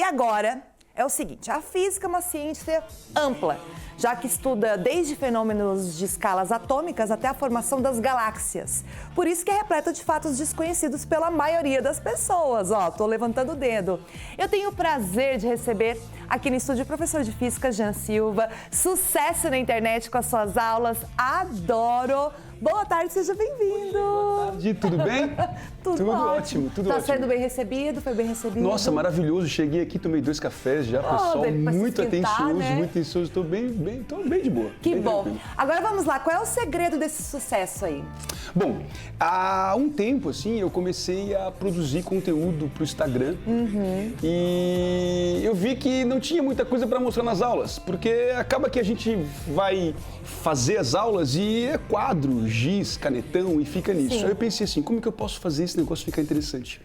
E agora é o seguinte, a física é uma ciência ampla, já que estuda desde fenômenos de escalas atômicas até a formação das galáxias. Por isso que é repleta de fatos desconhecidos pela maioria das pessoas. Ó, tô levantando o dedo. Eu tenho o prazer de receber aqui no estúdio o professor de física, Jean Silva. Sucesso na internet com as suas aulas, adoro! Boa tarde, seja bem-vindo! Boa tarde, tudo bem? Tudo ótimo, tudo ótimo. Tá sendo bem recebido? Foi bem recebido? Nossa, maravilhoso. Cheguei aqui, tomei 2 cafés já, pessoal muito atencioso, né? Muito atencioso. Tô bem de boa. Que bem bom. Tranquilo. Agora vamos lá, qual é o segredo desse sucesso aí? Bom, há um tempo, assim, eu comecei a produzir conteúdo pro Instagram e eu vi que não tinha muita coisa para mostrar nas aulas, porque acaba que a gente vai fazer as aulas e é quadro, giz, canetão e fica nisso. Sim. Aí eu pensei assim, como que eu posso fazer esse negócio ficar interessante?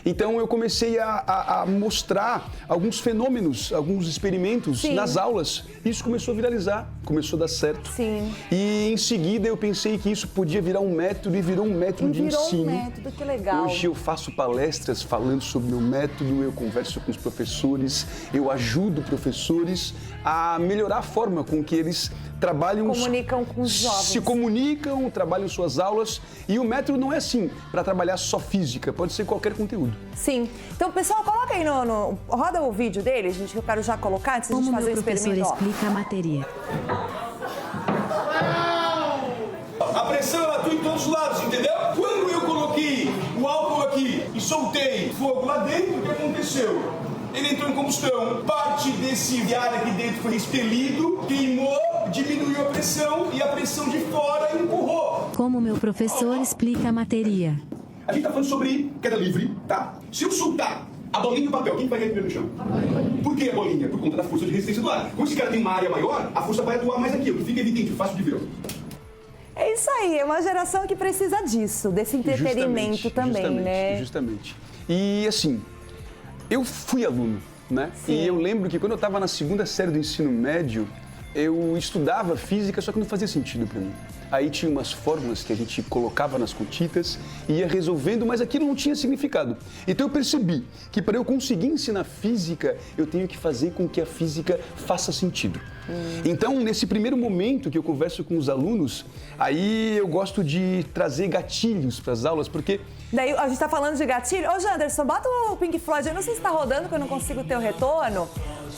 Então eu comecei a mostrar alguns fenômenos, alguns experimentos nas aulas. Isso começou a viralizar, começou a dar certo. Sim. E em seguida eu pensei que isso podia virar um método e virou um método de ensino. Virou um método, que legal. Hoje eu faço palestras falando sobre meu método, eu converso com os professores, eu ajudo professores a melhorar a forma com que eles trabalham, comunicam com os jovens. Se comunicam, trabalham suas aulas. E o método não é assim, para trabalhar só física, pode ser qualquer conteúdo. Sim. Então, pessoal, coloca aí roda o vídeo dele, gente, que eu quero já colocar antes de a gente fazer o experimento. Como o professor explica a matéria. A pressão ela atua em todos os lados, entendeu? Quando eu coloquei o álcool aqui e soltei fogo lá dentro, o que aconteceu? Ele entrou em combustão, parte desse ar aqui dentro foi expelido, queimou, diminuiu a pressão e a pressão de fora empurrou. Como meu professor explica a matéria. A gente tá falando sobre queda livre, tá? Se eu soltar a bolinha do papel, quem vai cair primeiro no chão? Por que a bolinha? Por conta da força de resistência do ar. Como esse cara tem uma área maior, a força vai atuar mais aqui, o que fica evidente, fácil de ver. É isso aí, é uma geração que precisa disso, desse entretenimento também, né? Justamente. E assim, eu fui aluno, né? Sim. E eu lembro que quando eu estava na 2ª série do ensino médio, eu estudava física, só que não fazia sentido para mim. Aí tinha umas fórmulas que a gente colocava nas continhas e ia resolvendo, mas aquilo não tinha significado. Então eu percebi que para eu conseguir ensinar física, eu tenho que fazer com que a física faça sentido. Então, nesse primeiro momento que eu converso com os alunos, aí eu gosto de trazer gatilhos para as aulas, porque... Daí a gente tá falando de gatilho. Ô, Janderson, bota o Pink Floyd. Eu não sei se tá rodando, que eu não consigo ter o retorno.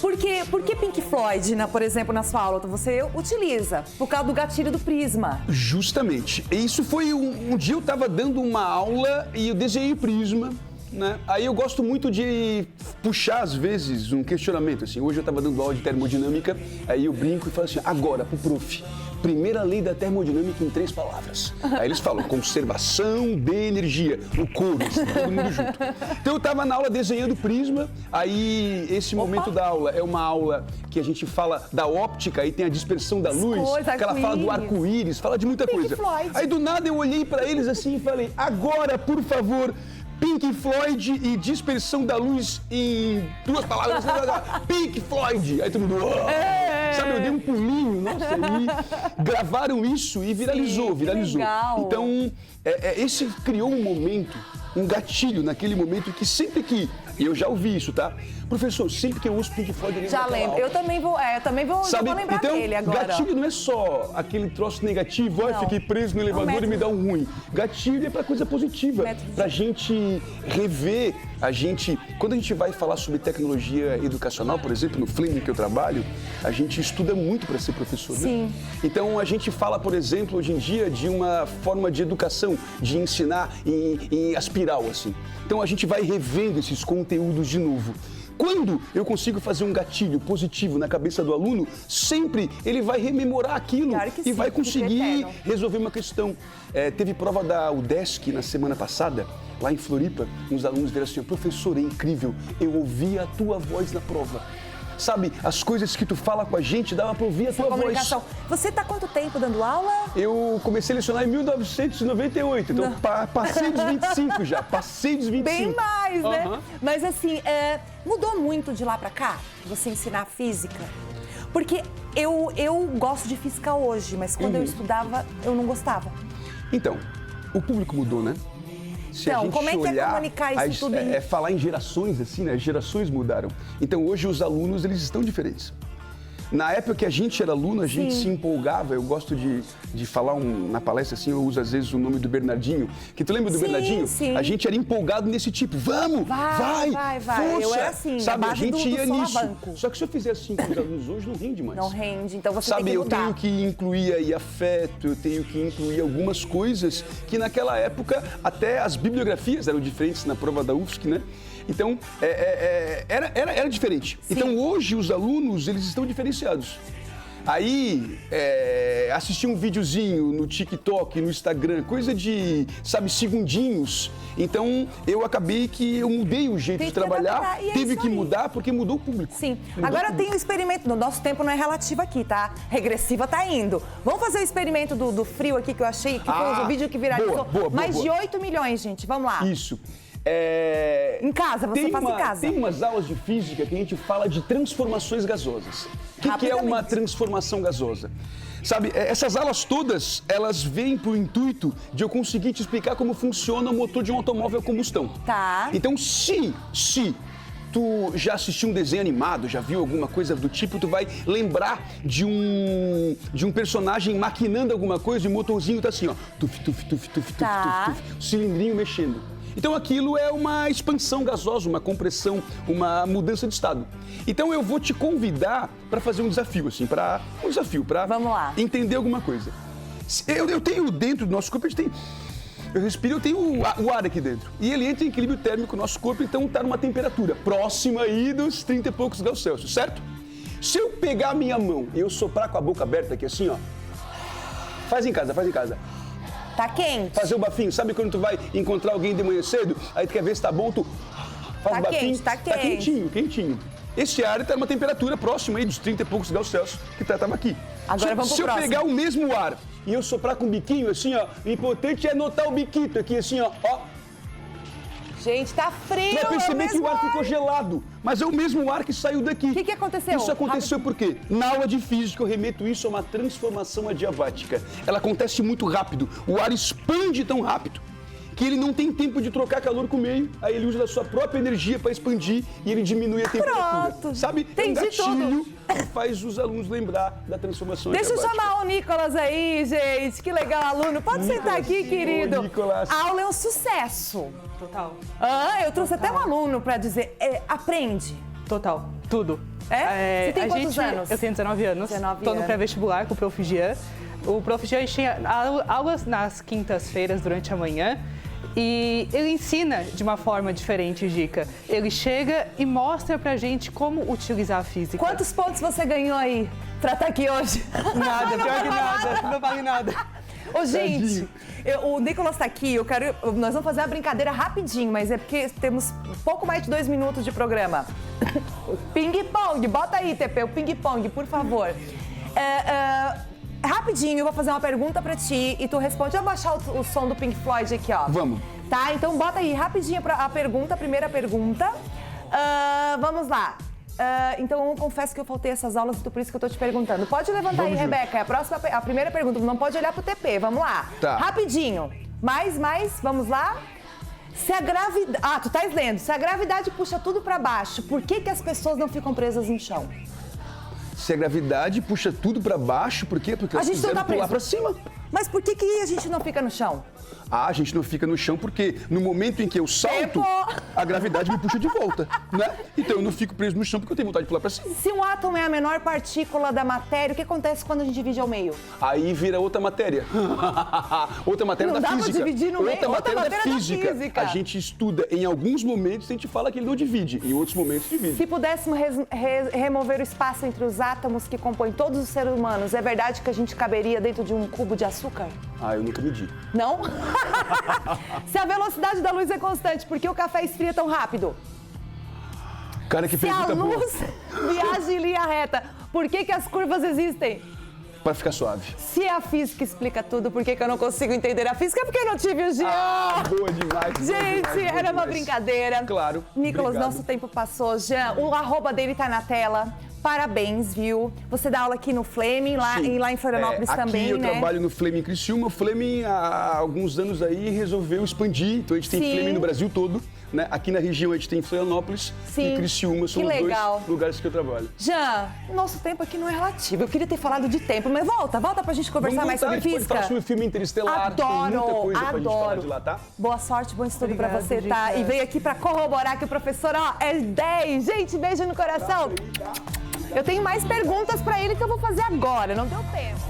Por que Pink Floyd, né, por exemplo, na sua aula, você utiliza? Por causa do gatilho do prisma. Justamente. Isso foi um dia eu estava dando uma aula e eu desenhei o prisma, né? Aí eu gosto muito de puxar, às vezes, um questionamento. Assim, hoje eu estava dando aula de termodinâmica, aí eu brinco e falo assim, agora, pro prof, primeira lei da termodinâmica em 3 palavras. Aí eles falam, conservação de energia, o coro, assim, todo mundo junto. Então eu estava na aula desenhando prisma, aí esse momento da aula é uma aula que a gente fala da óptica, aí tem a dispersão da luz, que ela fala do arco-íris, fala de muita coisa. Aí do nada eu olhei para eles assim e falei, agora, por favor, Pink Floyd e dispersão da luz em 2 palavras. Pink Floyd. Aí todo mundo... Oh! Sabe, eu dei um pulinho, nossa, e gravaram isso e viralizou, Sim, viralizou. Legal. Então, esse criou um momento, um gatilho naquele momento que sempre que... E eu já ouvi isso, tá? Professor, sempre que eu ouço Pink Floyd... Eu já lembro. Eu também vou Sabe? vou lembrar então, dele agora. Gatilho não é só aquele troço negativo, ó, fiquei preso no elevador e me dá um ruim. Gatilho é pra coisa positiva, pra gente rever, quando a gente vai falar sobre tecnologia educacional, por exemplo, no Fleming que eu trabalho, a gente estuda muito para ser professor, Sim. né? Então a gente fala, por exemplo, hoje em dia de uma forma de educação, de ensinar em espiral, assim. Então a gente vai revendo esses conteúdos de novo. Quando eu consigo fazer um gatilho positivo na cabeça do aluno, sempre ele vai rememorar aquilo e vai conseguir resolver uma questão. Teve prova da UDESC na semana passada, lá em Floripa, uns alunos viram assim, professor, é incrível, eu ouvi a tua voz na prova. Sabe, as coisas que tu fala com a gente, dava pra ouvir a tua voz. Você tá há quanto tempo dando aula? Eu comecei a lecionar em 1998, então passei dos 25 já, passei dos 25. Bem mais, né? Mas assim, mudou muito de lá pra cá, você ensinar física? Porque eu gosto de física hoje, mas quando eu estudava, eu não gostava. Então, o público mudou, né? Se a Então, gente como é que é olhar, comunicar isso tudo é falar em gerações, assim, né? Gerações mudaram. Então, hoje, os alunos, eles estão diferentes. Na época que a gente era aluno, a gente se empolgava. Eu gosto de falar na palestra, assim, eu uso às vezes o nome do Bernardinho. Que tu lembra do Bernardinho? Sim. A gente era empolgado nesse tipo, vamos, vai, força. Eu era assim, sabe, a gente ia nisso. solavanco. Só que se eu fizer assim com os alunos hoje, não rende mais. Não rende, então você Sabe, tem que eu mudar. tenho que incluir aí afeto, eu tenho que incluir algumas coisas que naquela época até as bibliografias eram diferentes na prova da UFSC, né? Então, era diferente. Sim. Então, hoje, os alunos, eles estão diferenciados. Aí, assistir um videozinho no TikTok, no Instagram, coisa de, sabe, segundinhos. Então, eu acabei que eu mudei o jeito Tem de que trabalhar, adaptar, e é teve isso que aí. mudar porque mudou o público. Sim. Mudou Agora o público. tem o experimento. No nosso tempo não é relativo aqui, tá? Regressiva tá indo. Vamos fazer o experimento do frio aqui que eu achei, que foi o vídeo que viralizou. boa, Mais boa. de 8 milhões, gente. Vamos lá. Isso. Em casa, você faz em casa. Tem umas aulas de física que a gente fala de transformações gasosas. O que é Rapidamente. uma transformação gasosa? Sabe, essas aulas todas, elas vêm pro intuito de eu conseguir te explicar como funciona o motor de um automóvel a combustão. Tá. Então, se tu já assistiu um desenho animado, já viu alguma coisa do tipo, tu vai lembrar de um personagem maquinando alguma coisa e o motorzinho tá assim, ó. Tuf, tuf, tuf, tuf, Tá. tuf, tuf, o cilindrinho mexendo. Então aquilo é uma expansão gasosa, uma compressão, uma mudança de estado. Então eu vou te convidar para fazer um desafio, assim, para Vamos lá. entender alguma coisa. Eu tenho dentro do nosso corpo, eu respiro, eu tenho o ar aqui dentro. E ele entra em equilíbrio térmico no nosso corpo, então está numa temperatura próxima aí dos 30 e poucos graus Celsius, certo? Se eu pegar a minha mão e eu soprar com a boca aberta aqui assim, ó. Faz em casa. Tá quente. Fazer o bafinho, sabe quando tu vai encontrar alguém de manhã cedo, aí tu quer ver se tá bom, tu faz Tá o bafinho. quente, tá quente. Quentinho. Esse ar está numa temperatura próxima aí dos 30 e poucos graus Celsius que tava aqui. Agora vamos pro Se eu próximo. pegar o mesmo ar e eu soprar com o biquinho assim, ó, o importante é notar o biquito aqui assim, ó. Gente, tá frio. Tu vai perceber é que o ar mesmo ficou gelado, mas é o mesmo ar que saiu daqui. O que aconteceu? Isso aconteceu por quê? Na aula de física eu remeto isso a uma transformação adiabática. Ela acontece muito rápido. O ar expande tão rápido que ele não tem tempo de trocar calor com o meio, aí ele usa da sua própria energia para expandir e ele diminui a temperatura. Pronto. Sabe? Entendi é um gatilho que faz os alunos lembrar da transformação Deixa eu adiabática. chamar o Nicolas aí, gente. Que legal, aluno. Pode sentar aqui, querido. Ô, Nicolas. A aula é um sucesso. Total. Eu trouxe até um aluno pra dizer, aprende. Total. Tudo. É? Você tem quantos anos? Eu tenho 19 anos. 19 Tô no anos. pré-vestibular com o Prof. Jean. O Prof. Jean tinha aulas nas quintas-feiras durante a manhã. E ele ensina de uma forma diferente, Gica. Ele chega e mostra pra gente como utilizar a física. Quantos pontos você ganhou aí pra estar aqui hoje? Nada, pior que nada. Não vale nada. Ô, gente, o Nicolas tá aqui, nós vamos fazer uma brincadeira rapidinho, mas é porque temos pouco mais de 2 minutos de programa. Ping-pong, bota aí, TP, o ping-pong, por favor. Rapidinho, eu vou fazer uma pergunta pra ti e tu responde. Eu vou baixar o som do Pink Floyd aqui, ó. Vamos. Tá, então bota aí rapidinho a primeira pergunta. Vamos lá. Então eu confesso que eu faltei essas aulas, então por isso que eu tô te perguntando. Pode levantar aí, Rebeca, a primeira pergunta. Não pode olhar pro TP, vamos lá. Tá. Rapidinho. Mais, vamos lá. Se a gravidade... tu tá lendo. Se a gravidade puxa tudo pra baixo, por que as pessoas não ficam presas no chão? Se a gravidade puxa tudo para baixo, por quê? Porque A elas gente não quiseram tá pular preso. para cima. Mas por que a gente não fica no chão? A gente não fica no chão porque no momento em que eu salto, Tempo. a gravidade me puxa de volta, né? Então eu não fico preso no chão porque eu tenho vontade de pular pra cima. Se um átomo é a menor partícula da matéria, o que acontece quando a gente divide ao meio? Aí vira outra matéria. Outra matéria Não da dá pra física. dividir no meio. Outra Outra matéria da matéria da física. física. A gente estuda, em alguns momentos a gente fala que ele não divide, em outros momentos divide. Se pudéssemos remover o espaço entre os átomos que compõem todos os seres humanos, é verdade que a gente caberia dentro de um cubo de açúcar? Ah, eu nunca medi. Não? Se a velocidade da luz é constante, por que o café esfria tão rápido? Cara, que Se a pergunta boa. luz viaja em linha reta, por que as curvas existem? Pra ficar suave. Se a física explica tudo, por que eu não consigo entender a física? Porque eu não tive o Jean! Boa demais. boa Gente, demais, boa era uma demais. brincadeira. Claro. Nicolas, Obrigado. nosso tempo passou. Jean, o arroba dele tá na tela. Parabéns, viu? Você dá aula aqui no Fleming, e lá em Florianópolis também, aqui eu né? trabalho no Fleming Criciúma. O Fleming, há alguns anos aí, resolveu expandir. Então, a gente tem Fleming no Brasil todo. Né? Aqui na região, a gente tem Florianópolis e Criciúma. São os dois lugares que eu trabalho. Jean, o nosso tempo aqui não é relativo. Eu queria ter falado de tempo, mas volta pra gente conversar mais sobre física. Vamos falar sobre o filme Interestelar. Tem muita coisa pra gente falar de lá, tá? Boa sorte, bom estudo pra você, Obrigada, tá? Dica. E veio aqui pra corroborar que o professor, é 10. Gente, beijo no coração. Eu tenho mais perguntas pra ele que eu vou fazer agora, não deu tempo.